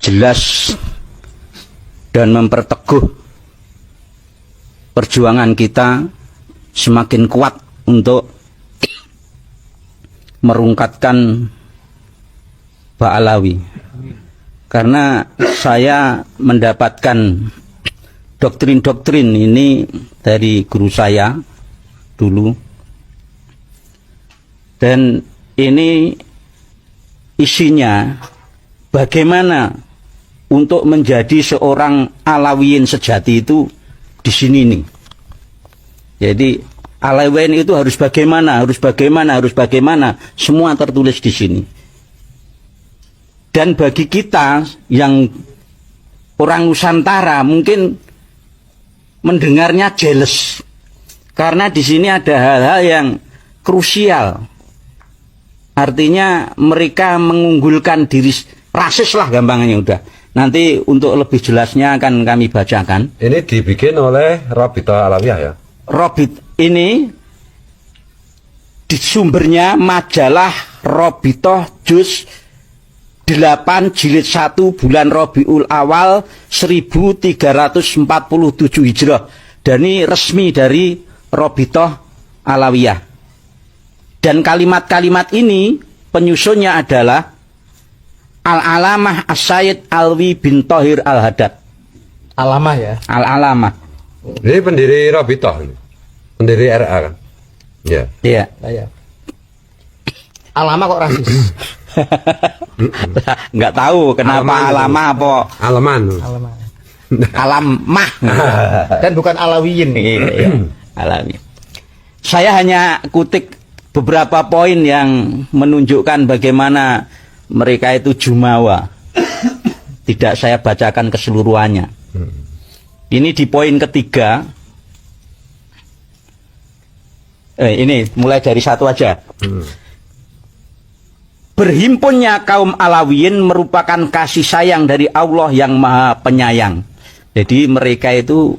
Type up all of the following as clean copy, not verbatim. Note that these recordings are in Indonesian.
jelas dan memperteguh perjuangan kita semakin kuat untuk merungkatkan Pak Alawi. Karena saya mendapatkan doktrin-doktrin ini dari guru saya dulu, dan ini isinya bagaimana untuk menjadi seorang Alawiyin sejati itu di sini nih. Jadi Alawiyin itu harus bagaimana, semua tertulis di sini. Dan bagi kita yang orang Nusantara mungkin mendengarnya jealous, karena di sini ada hal-hal yang krusial. Artinya mereka mengunggulkan diri, rasis lah gampangnya udah. Nanti untuk lebih jelasnya akan kami bacakan. Ini dibikin oleh Rabita Alawiyah ya? Robit ini di sumbernya majalah Robitoh Juz 8 jilid 1 bulan Rabiul Awal 1347 Hijrah. Dan ini resmi dari Robitoh Alawiyah. Dan kalimat-kalimat ini penyusunnya adalah Al-Alamah As-Sayyid Alwi bin Thohir Al-Haddad. Alamah ya? Al-Alamah. Ini pendiri Rabitoh, pendiri RA kan? Ya. Iya. Ya. Alamah kok rasis? Nggak tahu kenapa Alamah apa Alaman. Alamah. Alamah. Dan bukan Alawiyin. Iya, Alami. Saya hanya kutik beberapa poin yang menunjukkan bagaimana mereka itu jumawa. Tidak saya bacakan keseluruhannya. Ini di poin ketiga. Ini mulai dari satu aja. Berhimpunnya kaum Alawiyin merupakan kasih sayang dari Allah yang Maha Penyayang. Jadi mereka itu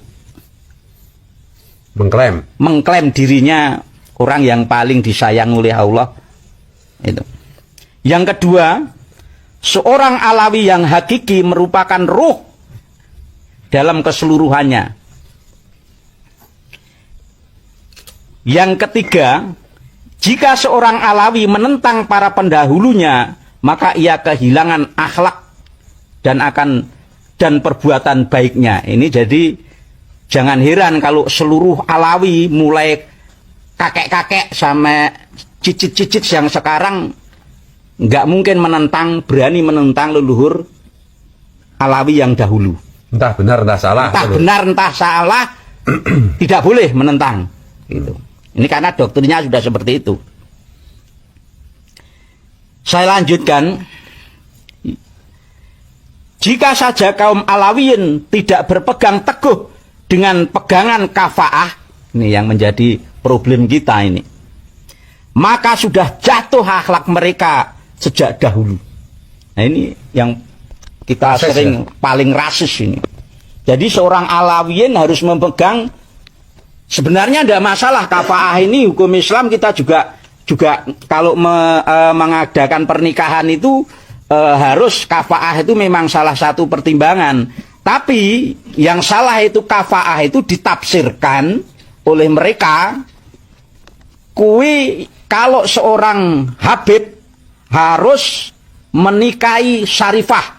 mengklaim dirinya orang yang paling disayang oleh Allah. Itu. Yang kedua, seorang Alawi yang hakiki merupakan ruh dalam keseluruhannya. Yang ketiga, jika seorang Alawi menentang para pendahulunya, maka ia kehilangan akhlak dan perbuatan baiknya. Ini jadi jangan heran kalau seluruh Alawi mulai kakek-kakek sampai cicit-cicit yang sekarang nggak mungkin berani menentang leluhur Alawi yang dahulu. Entah benar entah salah. Entah salah, tidak boleh menentang. Gitu. Ini karena doktrinnya sudah seperti itu. Saya lanjutkan. Jika saja kaum Alawiyin tidak berpegang teguh dengan pegangan kafaah, ini yang menjadi problem kita ini, maka sudah jatuh akhlak mereka sejak dahulu. Nah ini yang kita sering paling rasis ini. Jadi seorang Alawiyin harus memegang. Sebenarnya tidak masalah kafaah ini, hukum Islam kita juga kalau mengadakan pernikahan itu harus kafaah itu memang salah satu pertimbangan. Tapi yang salah itu kafaah itu ditafsirkan oleh mereka. Kalau seorang Habib harus menikahi Syarifah,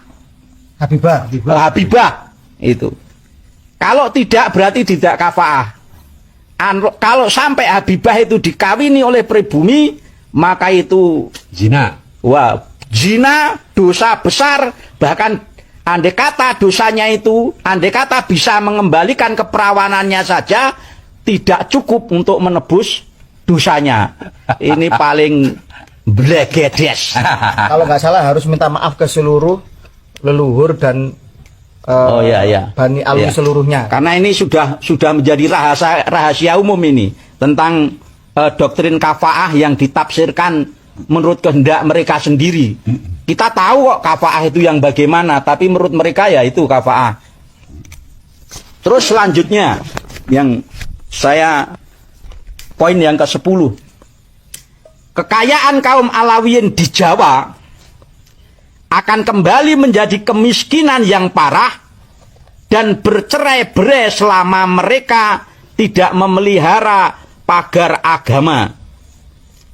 Habibah itu. Kalau tidak berarti tidak kafaah. Kalau sampai Habibah itu dikawini oleh pribumi, maka itu zina. Wah, zina, dosa besar. Bahkan andai kata dosanya itu, andai kata bisa mengembalikan keperawanannya saja, tidak cukup untuk menebus dosanya. Ini paling blegedes. Kalau nggak salah harus minta maaf ke seluruh leluhur dan Bani Alwi seluruhnya. Karena ini sudah menjadi rahasia umum ini tentang doktrin kafaah yang ditafsirkan menurut kehendak mereka sendiri. Kita tahu kok kafaah itu yang bagaimana, tapi menurut mereka ya itu kafaah. Terus selanjutnya yang saya poin yang ke-10. Kekayaan kaum Alawiyin di Jawa akan kembali menjadi kemiskinan yang parah dan bercerai-berai selama mereka tidak memelihara pagar agama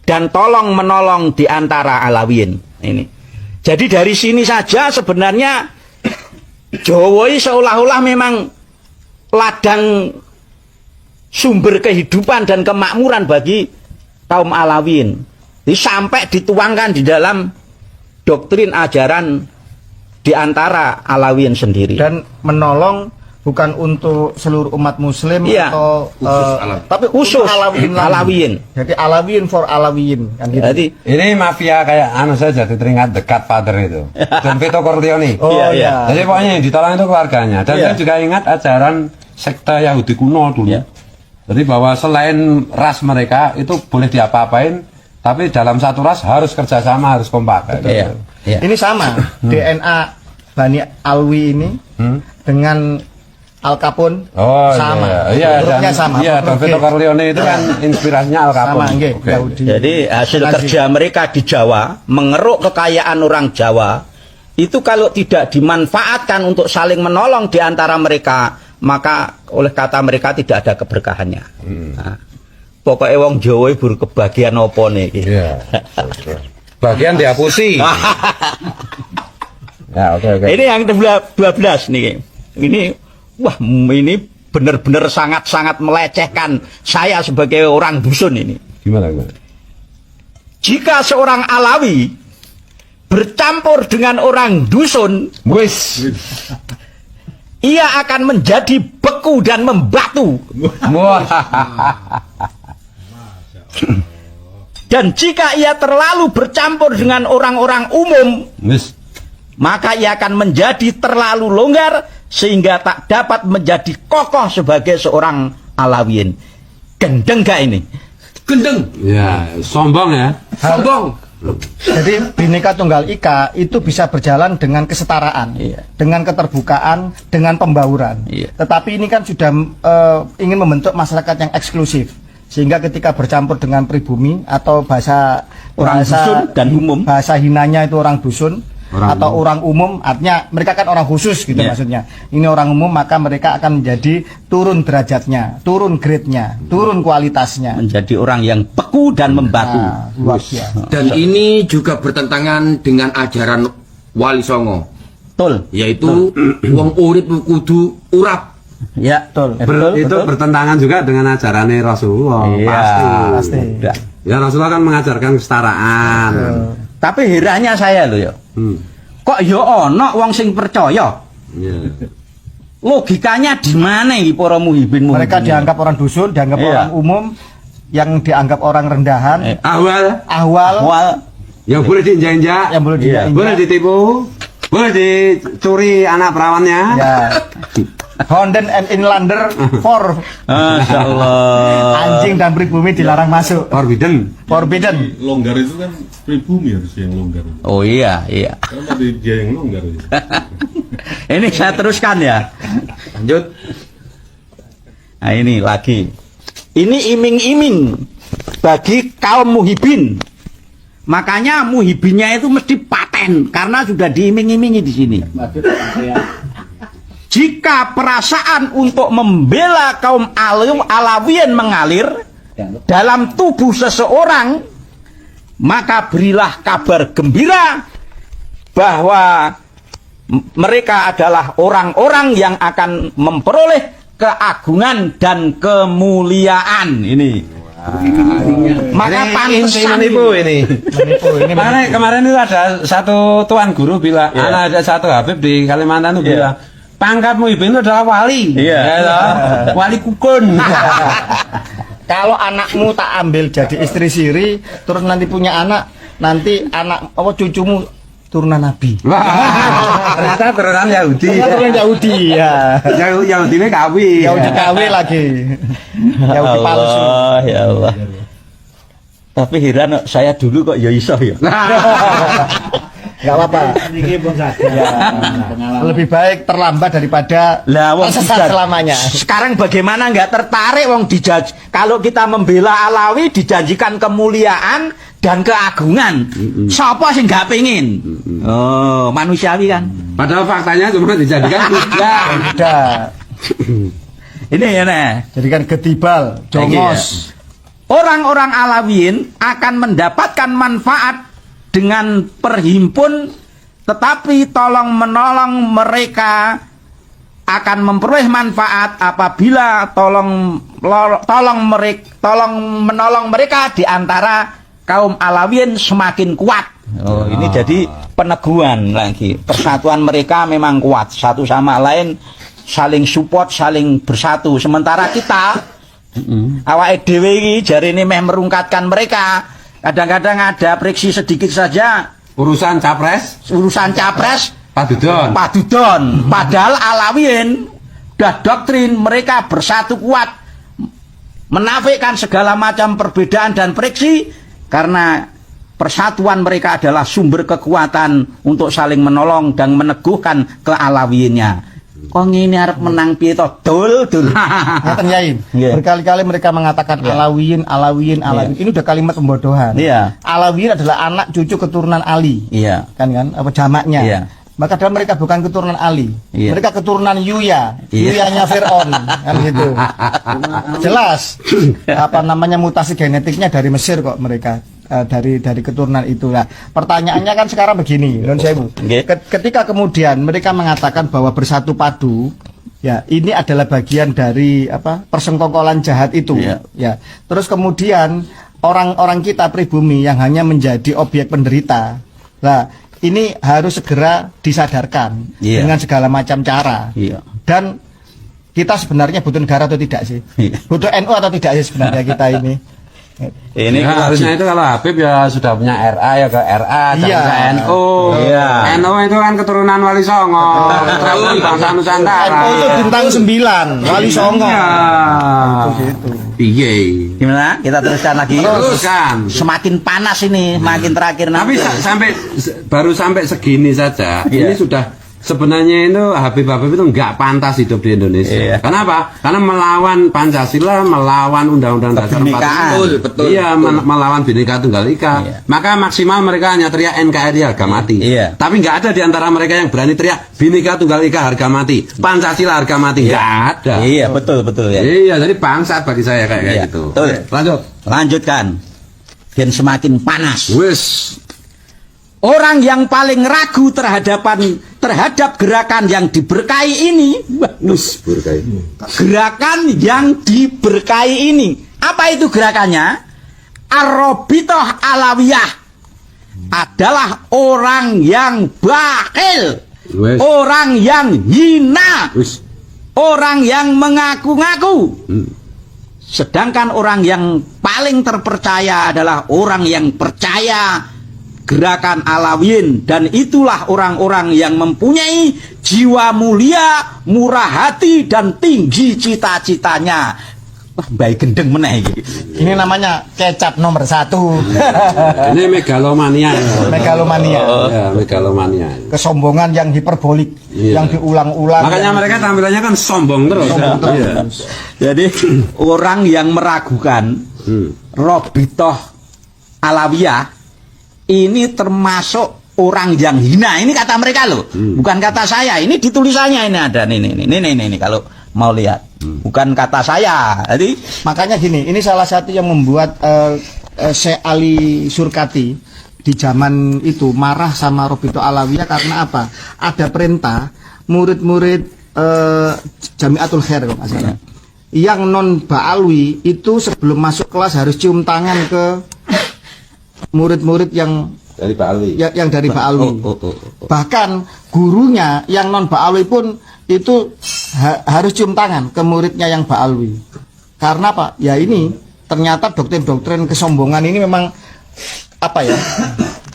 dan tolong menolong di antara Alawiyin. Ini. Jadi dari sini saja sebenarnya Jawa seolah-olah memang ladang sumber kehidupan dan kemakmuran bagi kaum Alawiyin. Jadi sampai dituangkan di dalam doktrin ajaran di antara Alawiyin sendiri. Dan menolong bukan untuk seluruh umat muslim atau tapi khusus Alawiyin. Jadi Alawiyin for Alawiyin kan gitu. Jadi ini mafia kayak saya jadi teringat The Godfather itu. Dan Vito Corleone. Iya. Jadi pokoknya yang ditolong itu keluarganya. Dan saya juga ingat ajaran sekte Yahudi kuno dulu. Jadi bahwa selain ras mereka itu boleh diapa-apain, tapi dalam satu ras harus kerjasama, harus kompak. Ini sama DNA Bani Alwi ini dengan Al Capone sama. Grupnya sama. Iya, dan Vito Corleone itu kan inspirasinya Al Capone. Sama, Jadi hasil kerja mereka di Jawa, mengeruk kekayaan orang Jawa, itu kalau tidak dimanfaatkan untuk saling menolong di antara mereka, maka oleh kata mereka tidak ada keberkahannya. Nah, pokoknya wong Jawa ibu kebagian apa nih? Iya. Bagian dihapusi. Ini yang 12 nih. Wah, ini benar-benar sangat-sangat melecehkan saya sebagai orang dusun ini. Gimana? Jika seorang Alawi bercampur dengan orang dusun, ia akan menjadi beku dan membatu. Dan jika ia terlalu bercampur dengan orang-orang umum, maka ia akan menjadi terlalu longgar sehingga tak dapat menjadi kokoh sebagai seorang Alawiyin. Gendeng gak ini? Gendeng. Ya, sombong ya. Sombong. Jadi Bhinneka Tunggal Ika itu bisa berjalan dengan kesetaraan, dengan keterbukaan, dengan pembauran. Tetapi ini kan sudah ingin membentuk masyarakat yang eksklusif, sehingga ketika bercampur dengan pribumi atau bahasa dusun dan umum, bahasa hinanya itu orang dusun atau orang umum, artinya mereka kan orang khusus gitu maksudnya. Ini orang umum, maka mereka akan menjadi turun derajatnya, turun grade-nya, turun kualitasnya, menjadi orang yang beku dan membatu. Dan ini juga bertentangan dengan ajaran Wali Songo. Betul. Yaitu wong urip kudu urap. Ya, itu bertentangan juga dengan ajarannya Rasulullah. Pasti. Ya, Rasulullah kan mengajarkan kesetaraan. Tapi herannya saya loh ya. Kok ya ono wong sing percaya? Logikanya di mana iki para muhibin? Mereka dianggap orang dusun, dianggap orang umum, yang dianggap orang rendahan. Ahwal. Yang boleh diinjak-injak, boleh ditipu, boleh dicuri anak perawannya. Honden and Inlander for Masya Allah. anjing dan pribumi dilarang masuk. Forbidden. Longgar itu kan pribumi harus yang longgar. Oh iya. Karena dia yang longgar. Ini saya teruskan ya. Lanjut. Nah ini lagi. Ini iming-iming bagi kaum muhibin. Makanya muhibinnya itu mesti paten karena sudah diiming-imingi di sini. Jika perasaan untuk membela kaum Alawiyin mengalir dalam tubuh seseorang, maka berilah kabar gembira bahwa mereka adalah orang-orang yang akan memperoleh keagungan dan kemuliaan. Ini. Maka pantesan menipu ini. Kemarin itu ada satu tuan guru bilang, ada satu Habib di Kalimantan itu bilang, pangkat muhibin itu adalah wali. Wali kukun. Kalau anakmu tak ambil jadi istri siri, terus nanti punya anak, nanti anak cucumu turunan Nabi. Ternyata turunan Yahudi. Turunan Yahudi ya. Yahudi ini KW. Yahudi KW lagi. Yahudi palsu. Ya Allah. Tapi heran saya dulu kok ya iso ya. Enggak apa-apa. Lebih baik terlambat daripada tersesat selamanya. Sekarang bagaimana nggak tertarik wong kalau kita membela Alawi dijanjikan kemuliaan dan keagungan. Siapa sih nggak pengen? Oh, manusiawi kan. Padahal faktanya cuma dijadikan kuda. Kuda. Ini ya nih. Jadikan getibal, jongos. Orang-orang Alawiyin akan mendapatkan manfaat dengan perhimpun, tetapi tolong menolong mereka akan memperoleh manfaat apabila tolong menolong mereka di antara kaum Alawiyin semakin kuat. Oh, ini jadi peneguhan lagi. Persatuan mereka memang kuat, satu sama lain saling support, saling bersatu. Sementara kita awake dhewe iki jarine meh merungkatkan mereka. Kadang-kadang ada friksi sedikit saja Urusan capres Padudon. Padahal Alawiyin dah doktrin mereka bersatu kuat, menafikan segala macam perbedaan dan friksi, karena persatuan mereka adalah sumber kekuatan untuk saling menolong dan meneguhkan kealawiyinnya. Kok ngene arep menang piye to? Dul. Ngaten Yai. Berkali-kali mereka mengatakan Alawiyin. Ini udah kalimat pembodohan. Alawiyin adalah anak cucu keturunan Ali. Kan apa jamaknya? Maka dalam mereka bukan keturunan Ali, mereka keturunan Yuya, Yuyanya Fir'aun, kan gitu. Jelas, apa namanya mutasi genetiknya dari Mesir kok mereka, dari keturunan itu. Nah, pertanyaannya kan sekarang begini, non sewu. Ketika kemudian mereka mengatakan bahwa bersatu padu, ya ini adalah bagian dari apa persengkokolan jahat itu, ya. Terus kemudian orang-orang kita pribumi yang hanya menjadi objek penderita, lah. Ini harus segera disadarkan dengan segala macam cara. Dan kita sebenarnya butuh negara atau tidak sih? Butuh NU atau tidak sih sebenarnya kita ini? Ini ya, harusnya itu kalau Habib ya sudah punya RA ya ke RA, jangan ke NU. NU itu kan keturunan Wali Songo, keturunan bangsa Nusantara. NU itu bintang 9, Wali Songo. Gitu. Piye? Gimana? Kita teruskan lagi. Teruskan. Semakin panas ini, makin terakhir nanti. Tapi baru sampai segini saja, ini sudah. Sebenarnya itu Habib itu nggak pantas hidup di Indonesia. Kenapa? Karena melawan Pancasila, melawan Undang-Undang Dasar 45. Betul. Iya, melawan Bhinneka Tunggal Ika. Maka maksimal mereka hanya teriak NKRI harga mati. Tapi nggak ada di antara mereka yang berani teriak Bhinneka Tunggal Ika harga mati, Pancasila harga mati. Nggak ada. Iya, betul ya. Iya, jadi bangsat bagi saya kayak gitu. Betul. Lanjutkan. Dan semakin panas. Wis. Orang yang paling ragu terhadap gerakan yang diberkahi ini, gerakan yang diberkahi ini, apa itu gerakannya? Ar-Rabithah Alawiyah adalah orang yang bakhil, orang yang hina, orang yang mengaku-ngaku. Sedangkan orang yang paling terpercaya adalah orang yang percaya gerakan Alawiyin, dan itulah orang-orang yang mempunyai jiwa mulia, murah hati, dan tinggi cita-citanya. Wah, baik gendeng meneh iki. Ini namanya kecap nomor 1. Ini megalomania. Megalomania. Kesombongan yang hiperbolik, yang diulang-ulang. Makanya mereka tampilannya kan sombong terus. Jadi orang yang meragukan Rabithah Alawiyah ini termasuk orang yang hina. Ini kata mereka loh, bukan kata saya. Ini di tulisannya ini ada ini kalau mau lihat, bukan kata saya. Jadi makanya gini, ini salah satu yang membuat Syekh Ali Surkati di zaman itu marah sama Rabithah Alawiyah karena apa? Ada perintah murid-murid Jamiatul Khair kalau nggak salah, yang non Ba'alwi itu sebelum masuk kelas harus cium tangan ke murid-murid yang dari Ba'alwi, yang dari Ba'alwi. Bahkan gurunya yang non Ba'alwi pun itu harus cium tangan ke muridnya yang Ba'alwi. Karena apa? Ya ini ternyata doktrin-doktrin kesombongan ini memang apa ya?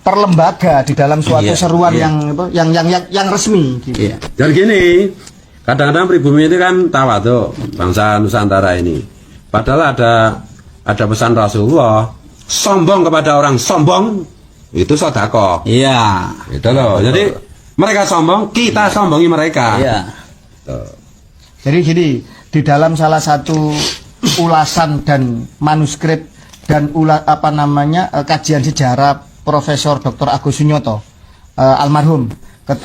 Terlembaga di dalam suatu seruan yang resmi. Gitu. Dan gini, kadang-kadang pribumi itu kan tawadhu, bangsa Nusantara ini. Padahal ada pesan Rasulullah. Sombong kepada orang sombong itu sedekah. Iya. Itu loh. Jadi mereka sombong, kita sombongi mereka. Iya. Jadi gini, di dalam salah satu ulasan dan manuskrip dan kajian sejarah Profesor Dr. Agus Sunyoto almarhum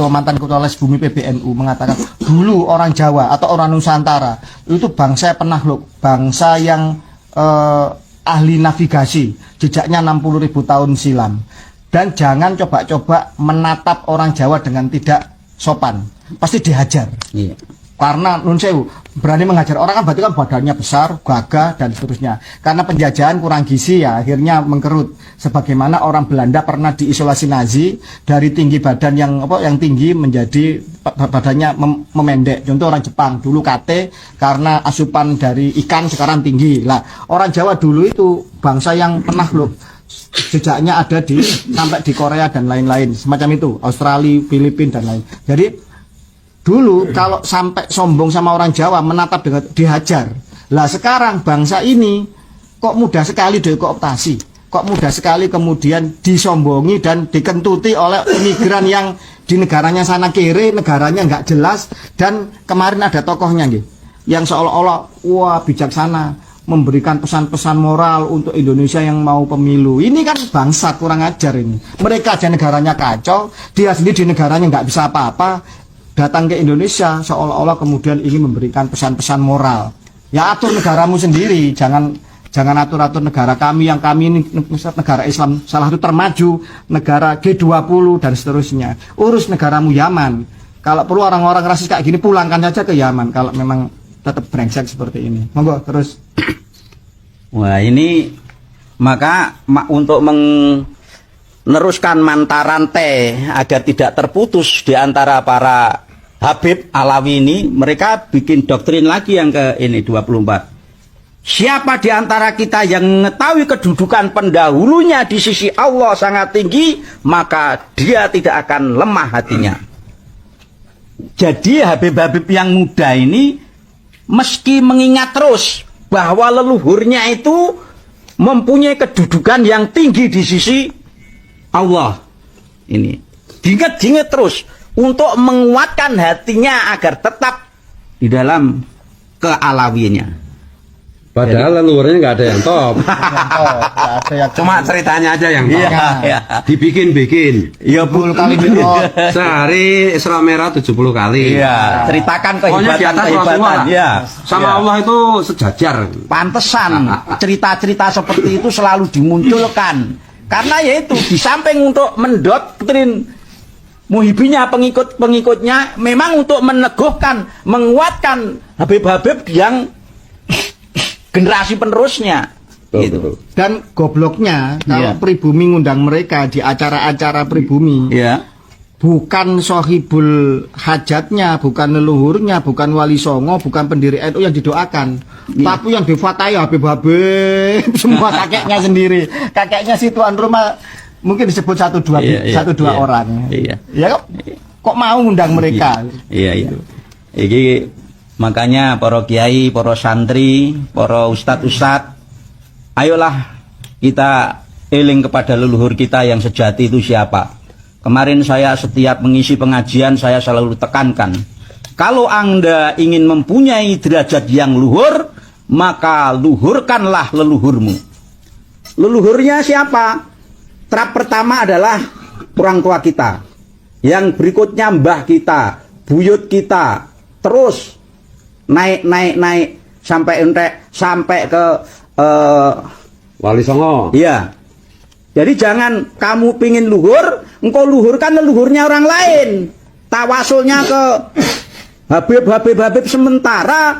mantan ketua les bumi PBNU mengatakan dulu orang Jawa atau orang Nusantara itu bangsa penakluk, bangsa yang ahli navigasi, jejaknya 60.000 tahun silam. Dan jangan coba-coba menatap orang Jawa dengan tidak sopan, pasti dihajar. Karena nun sewu berani menghajar orang kan berarti kan badannya besar, gagah dan seterusnya. Karena penjajahan kurang gizi ya akhirnya mengkerut. Sebagaimana orang Belanda pernah diisolasi Nazi dari tinggi badan yang tinggi menjadi badannya memendek. Contoh orang Jepang dulu kate karena asupan dari ikan sekarang tinggi. Lah orang Jawa dulu itu bangsa yang penakluk. Jejaknya ada sampai di Korea dan lain-lain semacam itu, Australia, Filipina dan lain. Jadi dulu kalau sampai sombong sama orang Jawa menatap dengan dihajar. Lah sekarang bangsa ini kok mudah sekali dikooptasi, kok mudah sekali kemudian disombongi dan dikentuti oleh imigran yang di negaranya sana kiri, negaranya nggak jelas. Dan kemarin ada tokohnya gitu, yang seolah-olah wah bijaksana memberikan pesan-pesan moral untuk Indonesia yang mau pemilu. Ini kan bangsa kurang ajar ini. Mereka aja negaranya kacau, dia sendiri di negaranya nggak bisa apa-apa. Datang ke Indonesia seolah-olah kemudian ingin memberikan pesan-pesan moral. Ya atur negaramu sendiri, jangan atur-atur negara kami yang kami ini negara Islam salah satu termaju, negara G20 dan seterusnya. Urus negaramu Yaman. Kalau perlu orang-orang rasis kayak gini pulangkan saja ke Yaman kalau memang tetap brengsek seperti ini. Monggo terus. Wah ini maka untuk meneruskan mata rantai agar tidak terputus di antara para Habib Alawi ini, mereka bikin doktrin lagi yang ke ini 24. Siapa di antara kita yang mengetahui kedudukan pendahulunya di sisi Allah sangat tinggi, maka dia tidak akan lemah hatinya. Jadi Habib-Habib yang muda ini meski mengingat terus bahwa leluhurnya itu mempunyai kedudukan yang tinggi di sisi Allah. Ini diingat-ingat terus untuk menguatkan hatinya agar tetap di dalam kealawiannya. Padahal leluhurnya nggak ada yang top. Cuma ceritanya aja yang top. Iya. Dibikin-bikin. Ya Puluh kali minum. Sehari Isra Merah 70 kali. Iya, ceritakan Pokoknya di atas kehebatan. Ya. Sama Allah itu sejajar. Pantesan cerita-cerita seperti itu selalu dimunculkan. Karena yaitu di samping untuk mendoktrin muhibinya pengikut-pengikutnya, memang untuk meneguhkan, menguatkan Habib-Habib yang generasi penerusnya. Gitu. Dan gobloknya kalau pribumi ngundang mereka di acara-acara pribumi, bukan sohibul hajatnya, bukan leluhurnya, bukan wali songo, bukan pendiri NU yang didoakan, tapi yang difatai Habib-Habib semua kakeknya sendiri. Kakeknya si tuan rumah mungkin disebut satu dua orang. Ya kok mau ngundang mereka? Iki makanya para kiai, para santri, para ustadz, ayolah kita eling kepada leluhur kita yang sejati itu siapa. Kemarin saya setiap mengisi pengajian saya selalu tekankan, kalau Anda ingin mempunyai derajat yang luhur, maka luhurkanlah leluhurmu. Leluhurnya siapa? Tahap pertama adalah orang tua kita, yang berikutnya mbah kita, buyut kita, terus naik sampai ke Wali Songo. Iya. Jadi jangan kamu pingin luhur, engkau luhurkan leluhurnya orang lain. Tawasulnya ke Habib sementara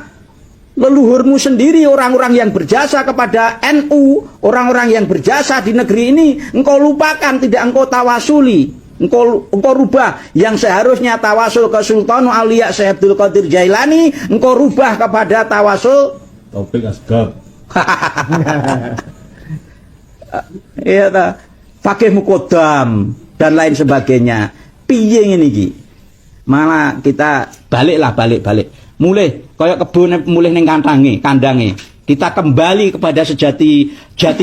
leluhurmu sendiri, orang-orang yang berjasa kepada NU, orang-orang yang berjasa di negeri ini, engkau lupakan, tidak engkau tawasuli. Engkau rubah yang seharusnya tawasul ke Sultan Aulia Syekh Abdul Qadir Jailani, engkau rubah kepada tawasul Taufik Asgab. Iya ta, Fakih Mukodam dan lain sebagainya. Piye ngene iki? Malah kita balik. Mulai kaya kebun mulai ning kandange. Kita kembali kepada jati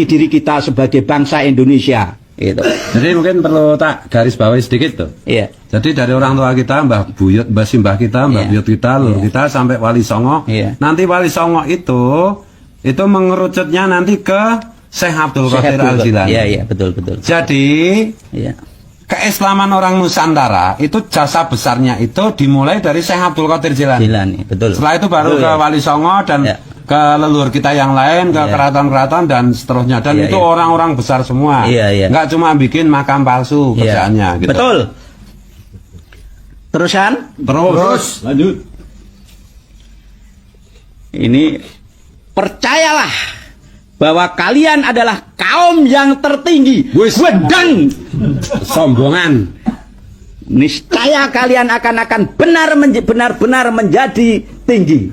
diri kita sebagai bangsa Indonesia. Gitu. Jadi mungkin perlu tak garis bawahi sedikit tuh. Iya. Jadi dari orang tua kita, mbah buyut, mbah simbah kita, mbah buyut kita, leluhur kita sampai Wali Songo. Iya. Nanti Wali Songo itu mengerucutnya nanti ke Syekh Abdul Qadir Al-Jilani. Iya, betul. Jadi Iya. keislaman orang Nusantara itu jasa besarnya itu dimulai dari Syekh Abdul Qadir Jilani. Betul. Setelah itu baru Betul, ke ya. Wali Songo dan Ya. ke leluhur kita yang lain, ke keraton-keraton dan seterusnya. Dan Iya, itu iya. orang-orang besar semua. Iya. Nggak cuma bikin makam palsu kerjaannya. Gitu. Betul. Terusan? Terus. Lanjut. Ini percayalah bahwa kalian adalah kaum yang tertinggi. Wis. Wedang. Sombongan. Niscaya kalian akan benar-benar menjadi tinggi.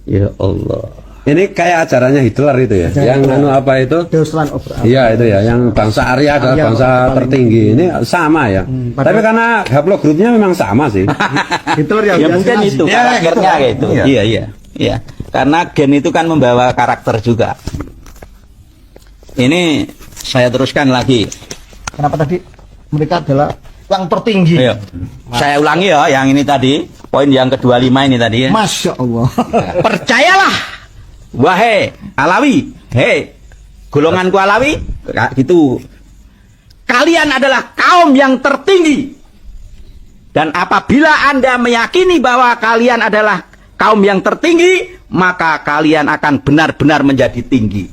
Ya Allah. Ini kayak ajarannya Hitler itu ya. Yang anu apa itu? Deutschland of Iya itu ya, yang bangsa Arya adalah Arya bangsa paling tertinggi. Ini sama ya. Tapi karena haplogrupnya memang sama sih. Hitler yang Ya biasa mungkin Nazi. itu Ya, karakternya gitu. gitu. Iya. Karena gen itu kan membawa karakter juga. Ini saya teruskan lagi. Kenapa tadi mereka adalah yang tertinggi? Ayo. Saya ulangi ya, yang ini tadi, poin yang ke-25 ini tadi ya. Masya Allah. Percayalah, wahai Alawi, hei golonganku Alawi, gitu. Kalian adalah kaum yang tertinggi. Dan apabila Anda meyakini bahwa kalian adalah kaum yang tertinggi, maka kalian akan benar-benar menjadi tinggi.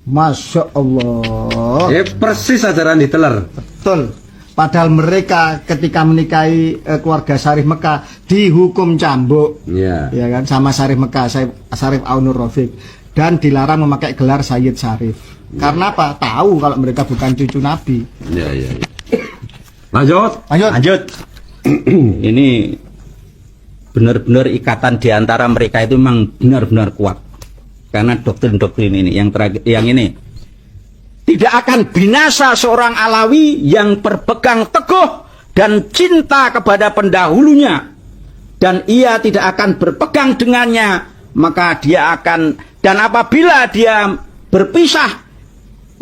Masya Allah. Persis ajaran Hitler. Betul. Padahal mereka ketika menikahi keluarga Syarif Mekah dihukum cambuk, Iya. ya kan, sama Syarif Mekah, Syarif Aunur Rafiq, dan dilarang memakai gelar Sayyid Syarif. Karena apa? Tahu kalau mereka bukan cucu Nabi. Iya. Lanjut. Lanjut. Ini benar-benar ikatan di antara mereka itu memang benar-benar kuat. Karena doktrin-doktrin ini yang terakhir, yang ini tidak akan binasa seorang Alawi yang berpegang teguh dan cinta kepada pendahulunya, dan ia tidak akan berpegang dengannya, maka dia akan, dan apabila dia berpisah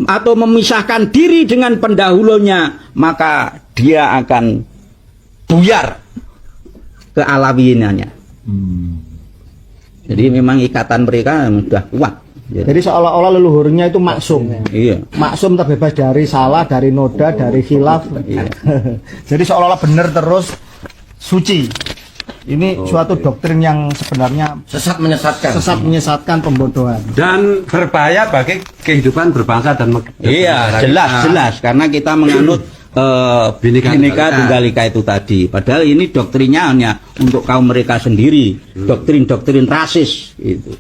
atau memisahkan diri dengan pendahulunya, maka dia akan buyar kealawiyinannya. Jadi memang ikatan mereka sudah kuat. Jadi seolah-olah leluhurnya itu maksum. Iya. Maksum terbebas dari salah, dari noda, dari khilaf. Jadi seolah-olah benar terus suci. Ini suatu doktrin yang sebenarnya Sesat menyesatkan. sesat menyesatkan, pembodohan. Dan berbahaya bagi kehidupan berbangsa dan Iya, jelas karena kita menganut Bhinneka Tunggal Ika itu tadi. Padahal ini doktrinnya hanya untuk kaum mereka sendiri, doktrin-doktrin rasis itu.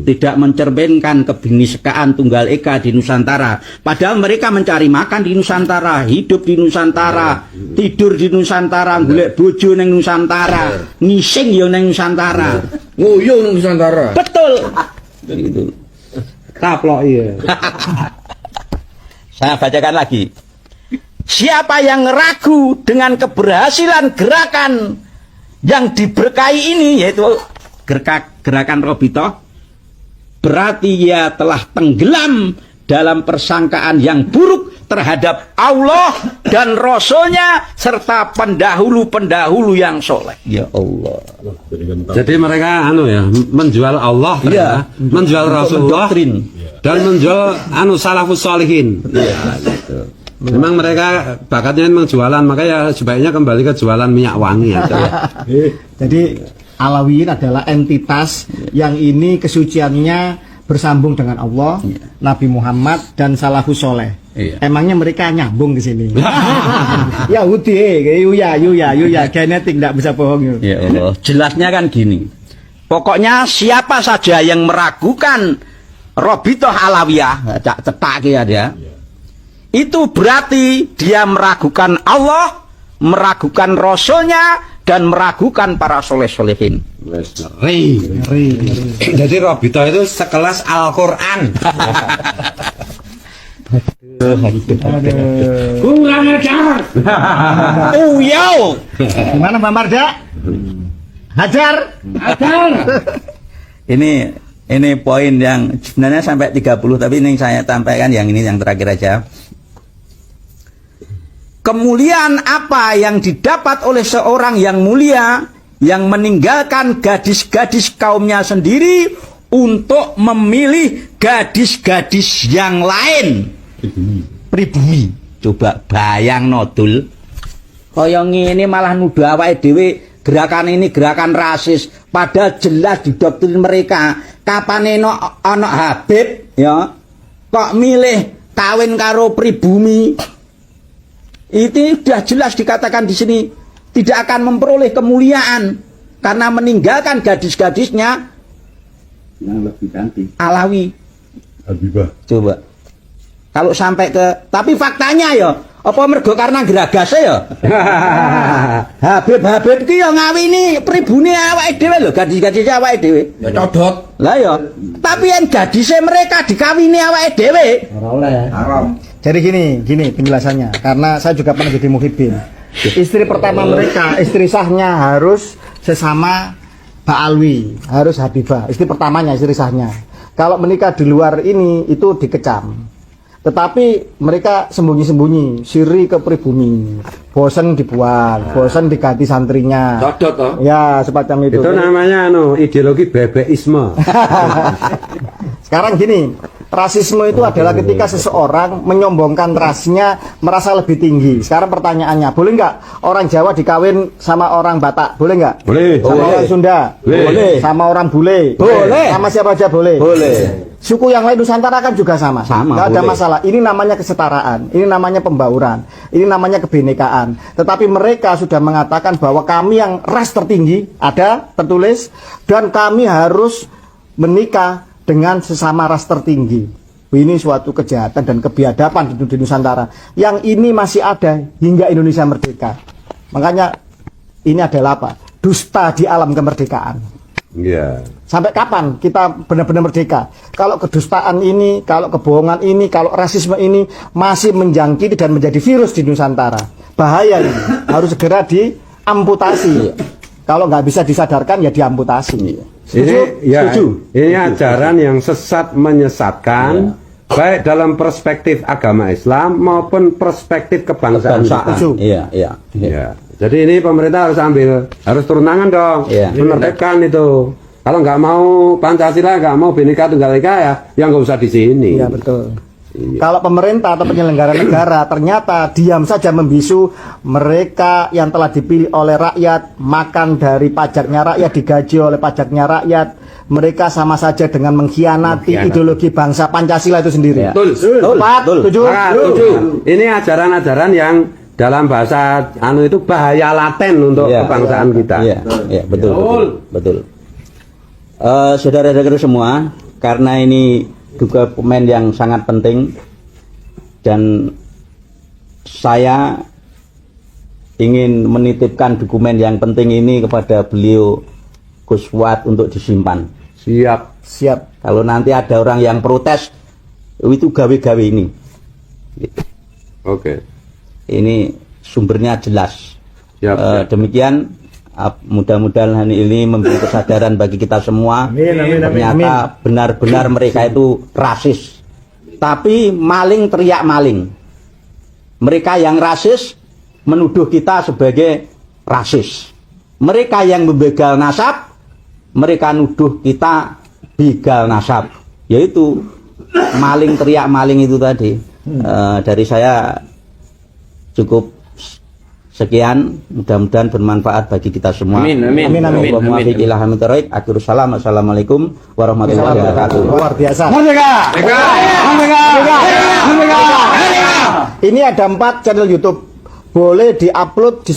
Tidak mencerminkan kebinekaan Tunggal Ika di Nusantara. Padahal mereka mencari makan di Nusantara, hidup di Nusantara, tidur di Nusantara, golek bojo neng Nusantara, ngising yo neng Nusantara. Nguyuh nang Nusantara. Betul. Itu. Kaplok iya. Saya bacakan lagi. Siapa yang ragu dengan keberhasilan gerakan yang diberkahi ini, yaitu gerakan Robito, berarti ia telah tenggelam dalam persangkaan yang buruk terhadap Allah dan Rasulnya serta pendahulu-pendahulu yang soleh. Ya Allah. Jadi mereka menjual Allah, Iya. menjual Rasulullah, Doktrin. dan menjual salafus sholihin. Iya, gitu. Memang mereka bakatnya memang jualan, makanya sebaiknya kembali ke jualan minyak wangi aja. Jadi Alawiyin adalah entitas yang ini kesuciannya bersambung dengan Allah, Nabi Muhammad dan salafus soleh. Iya. Emangnya mereka nyambung ke sini? Yahudi, yuya, genetik tidak bisa bohong. Ya Allah. Jelasnya kan gini. Pokoknya siapa saja yang meragukan Robitoh Alawiyah, cetak ya dia. Itu berarti dia meragukan Allah, meragukan Rasulnya, dan meragukan para soleh-solehin. Ngeri. Jadi Robito itu sekelas Al-Quran. Kurang ajar. Uyau. Gimana Mbak Marja? Hajar. Ini poin yang sebenarnya sampai 30, tapi ini saya sampaikan yang ini yang terakhir aja. Kemuliaan apa yang didapat oleh seorang yang mulia yang meninggalkan gadis-gadis kaumnya sendiri untuk memilih gadis-gadis yang lain. Pribumi. Coba bayang nodul. Kaya ngene malah nuduh awake dhewe gerakan ini gerakan rasis. Padahal jelas di doktrin mereka kapan ana Habib ya kok milih kawin karo pribumi. Itu sudah jelas dikatakan di sini tidak akan memperoleh kemuliaan karena meninggalkan gadis-gadisnya yang lebih cantik Alawi. Habibah. Coba. Kalau sampai ke tapi faktanya ya apa mergo karena geragasnya ya. Habib ki ya ngawini pribune awake dhewe lho, gadis-gadis awake dhewe. Ya codot. Lah ya. Tapi yang gadisnya mereka dikawini awake dhewe. Ora oleh. Haram. Jadi gini penjelasannya karena saya juga pernah jadi muhibin. Istri pertama mereka, istri sahnya harus sesama Ba'alwi, harus Habibah. Istri pertamanya, istri sahnya. Kalau menikah di luar ini itu dikecam. Tetapi mereka sembunyi-sembunyi, siri ke pribumi. Bosen dibuat, bosen diganti santrinya. Codot toh. Ya, semacam itu. Itu namanya ideologi bebeisme. Sekarang gini, rasisme itu adalah ketika seseorang menyombongkan rasnya, merasa lebih tinggi. Sekarang pertanyaannya, boleh nggak orang Jawa dikawin sama orang Batak? Boleh nggak? Boleh. Sama orang Sunda? Boleh. Sama orang Bule? Boleh. Sama siapa aja boleh? Boleh. Suku yang lain Nusantara kan juga sama. Nggak ada boleh. masalah. Ini namanya kesetaraan. Ini namanya pembauran. Ini namanya kebinekaan. Tetapi mereka sudah mengatakan bahwa kami yang ras tertinggi, ada tertulis, dan kami harus menikah dengan sesama ras tertinggi. Ini suatu kejahatan dan kebiadaban di Nusantara. Yang ini masih ada hingga Indonesia merdeka. Makanya ini adalah apa? Dusta di alam kemerdekaan. Iya. Sampai kapan kita benar-benar merdeka? Kalau kedustaan ini, kalau kebohongan ini, kalau rasisme ini masih menjangkiti dan menjadi virus di Nusantara. Bahaya ini. Harus segera diamputasi. Kalau nggak bisa disadarkan ya diamputasi. Ini ajaran yang sesat menyesatkan, baik dalam perspektif agama Islam maupun perspektif kebangsaan. Iya. Jadi ini pemerintah harus turun tangan dong, menertibkan itu. Kalau nggak mau Pancasila, nggak mau Bhinneka Tunggal Ika ya, yang nggak usah di sini. Iya betul. Kalau pemerintah atau penyelenggara negara ternyata diam saja membisu mereka yang telah dipilih oleh rakyat, makan dari pajaknya rakyat, digaji oleh pajaknya rakyat, mereka sama saja dengan mengkhianati ideologi bangsa Pancasila itu sendiri. Betul. Tujuh. Ini ajaran-ajaran yang dalam bahasa itu bahaya laten untuk kebangsaan kita. Iya, betul. Saudara-saudara semua, karena ini dokumen yang sangat penting dan saya ingin menitipkan dokumen yang penting ini kepada beliau Gus Fuad untuk disimpan. Siap. Kalau nanti ada orang yang protes, itu gawe-gawe ini. Oke. Ini sumbernya jelas. Siap. Demikian. Mudah-mudahan ini memberi kesadaran bagi kita semua. Ternyata benar-benar mereka itu rasis. Tapi maling teriak maling. Mereka yang rasis menuduh kita sebagai rasis. Mereka yang membegal nasab, mereka nuduh kita begal nasab. Yaitu maling teriak maling itu tadi. Dari saya cukup sekian, mudah-mudahan bermanfaat bagi kita semua. Amin. Assalamualaikum warahmatullahi wabarakatuh. Luar biasa. Merdeka. Ini ada 4 channel YouTube. Boleh diupload di